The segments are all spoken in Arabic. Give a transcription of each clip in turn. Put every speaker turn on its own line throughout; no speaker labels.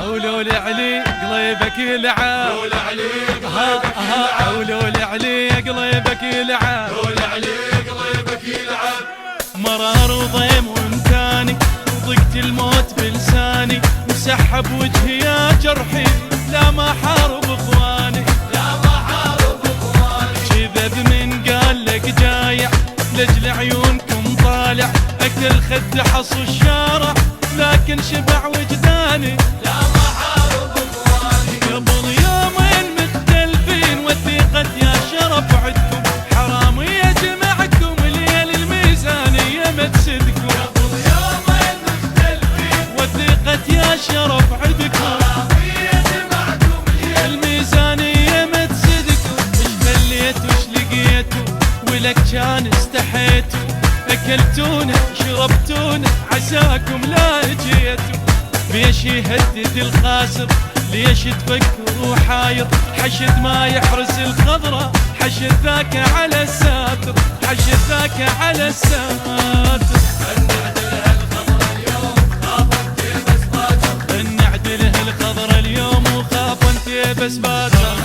ولول علي قلبك يلعب، ولول علي قلبك يلعب، مرار وضيم وامتاني وضقت الموت بلساني، مسحب وجهي يا جرحي لا ما حارب اخواني، كذب من قال لك جايع لجل عيونكم طالع، اكل خد حص الشارع لكن شبع وجداني، لا ما حارب اخواني. قبل يومين مختلفين وثيقة يا شرف عدكم، حرام يجمعكم ليل الميزانية ما تسدكم. قبل يومين مختلفين وثيقة يا شرف عدكم، حرام يجمعكم ليل الميزانية ما تسدكم. ايش بليت وش لقيتوا ولك كان استحيتوا، اكلتونا شربتونا عساكم لا جيتوا. بيش يهدد الخاسر ليش تفكر وحاير، حشد ما يحرس الخضرة حشد ذاك على الساتر، حشد ذاك على الساتر. نعدلها الخضرة اليوم خاف انت بس باكر، نعدلها الخضرة اليوم وخاف انت بس باكر.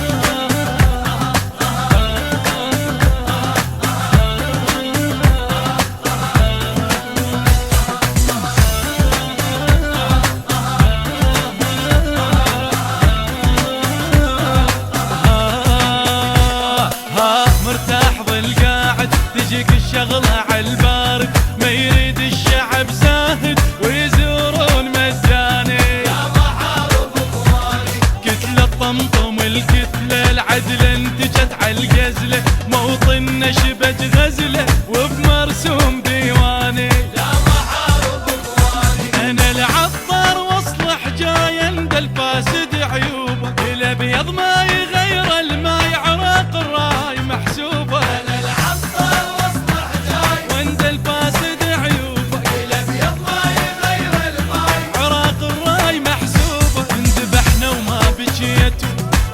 تجيك الشغلة عالبارد، ما يريد الشعب زاهد ويزورون مجاني، يا محارب اخواني. كتلة طمطم الكتلة العدل انتجت عالغزلة، موطننا شبت غزلة وبمرسوم ديواني، يا محارب اخواني. انا العطار واصلح جاي عند الفاسد عيوبه، الابيض ما يغير الماي عراق الراي محسوبه.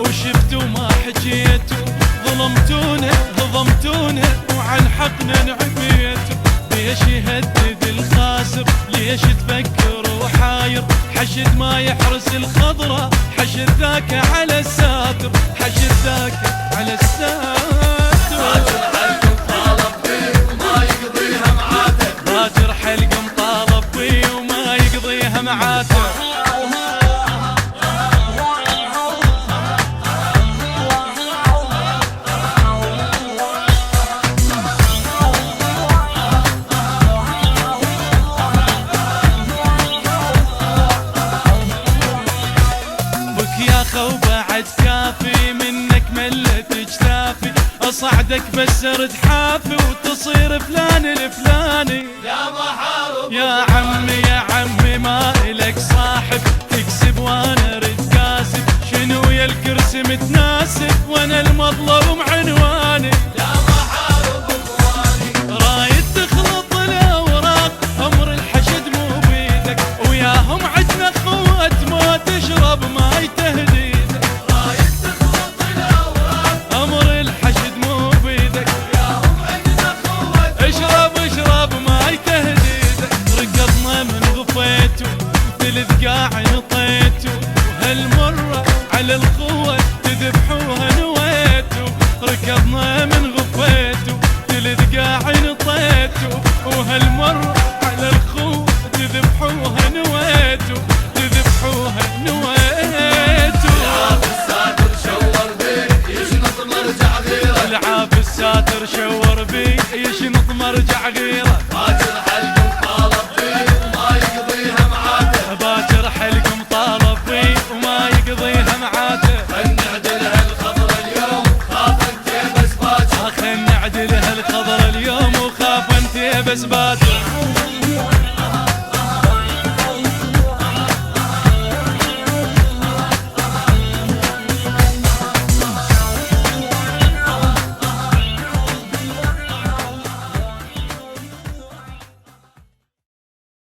وشفتوا ما حكيتوا ظلمتونا هضمتونا وعن حقنا نعبيتوا. ليش يهدد الخاسر ليش تفكر وحاير، حشد ما يحرس الخضرة حشد ذاك على الساتر، حشد ذاك على الساتر. باجر حلقم طالب بيه وما يقضيها معاته، باجر حلقم طالب بيه وما يقضيها معاته. وبعد كافي منك ملت جتافي، اصعدك بس ارد حافي وتصير فلان الفلاني، يا محارب يا عمي يا عمي ما الك صاحب، تكسب وانا ارد كاسب، شنو يا الكرسي متناسب وانا المظلوم عنواني، يا محارب اخواني. رايد تخلط الاوراق امر الحشد مو بيدك، وياهم عدنا خوة ما تشرب ماي تهدي، ثلث قاع نطيتو وهالمرة على الخوة تذبحوها نويتو، ركضنا من غفيتو ثلث قاع نطيتو وهالمرة على الخوة تذبحوها نويتو، تذبحوها نويتو. العاب الساتر شور بي يشنط مرجع غيره، العاب الساتر شور بي يشنط مرجع غيره. باجر حلقم طالب بي وما يقضيها معاته، باجر حلقم طالب بي وما يقضيها معاته. خل نعدلها الخضرة اليوم خاف انت بس باجر، خل نعدلها الخضرة اليوم وخاف انت بس باجر.